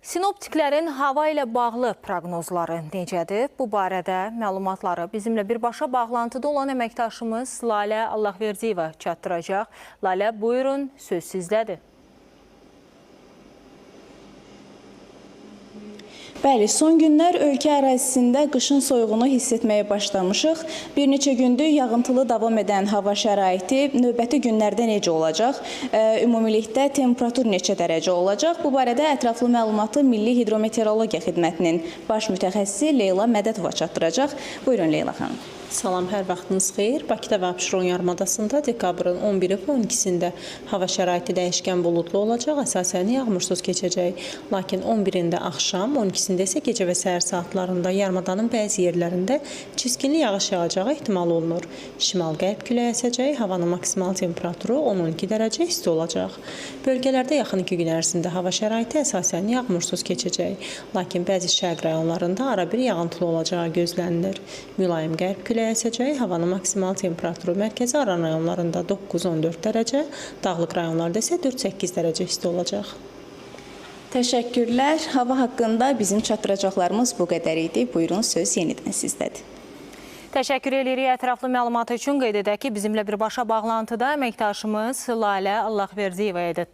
Sinoptiklərin hava ilə bağlı proqnozları necədir? Bu barədə məlumatları bizimlə birbaşa bağlantıda olan əməkdaşımız Lalə Allahverdiyeva çatdıracaq. Lalə, buyurun, söz sizdədir. Bəli, son günlər ölkə ərazisində qışın soyuğunu hiss etməyə başlamışıq. Bir neçə gündür yağıntılı davam edən hava şəraiti növbəti günlərdə necə olacaq? Ümumilikdə temperatur neçə dərəcə olacaq? Bu barədə ətraflı məlumatı Milli Hidrometeorologiya Xidmətinin baş mütəxəssisi Leyla Mədətova çatdıracaq. Buyurun Leyla xanım. Salam, hər vaxtınız xeyir. Bakıda və Abşeron yarımadasında dekabrın 11-i və 12-sində hava şəraiti dəyişkən buludlu olacaq, əsasən yağmursuz keçəcək. Lakin 11-də axşam, 12-sində isə gecə və səhər saatlarında yarımadanın bəzi yerlərində çiskinli yağış yağacağı ehtimal olunur. Şimal-qərb küləyi əsəcək, havanın maksimal temperaturu 10-12 dərəcə isti olacaq. Bölgələrdə yaxın 2 gün ərzində hava şəraiti əsasən yağmursuz keçəcək. Lakin bəzi şərq rayonlarında arabir yağıntılı olacağı gözlənilir. Mülayim qərb küləyi əsəcək, havanın maksimal temperaturu mərkəzi aran rayonlarında 9-14 dərəcə, dağlıq rayonlarda isə 4-8 dərəcə isti olacaq. Təşəkkürlər. Hava haqqında bizim çatdıracaqlarımız bu qədər idi. Buyurun, söz yenidən sizdədir. Təşəkkür edirik ətraflı məlumat üçün. Qeyd edək ki, bizimlə birbaşa bağlantıda əməkdaşımız Lalə Allahverdiyeva idi.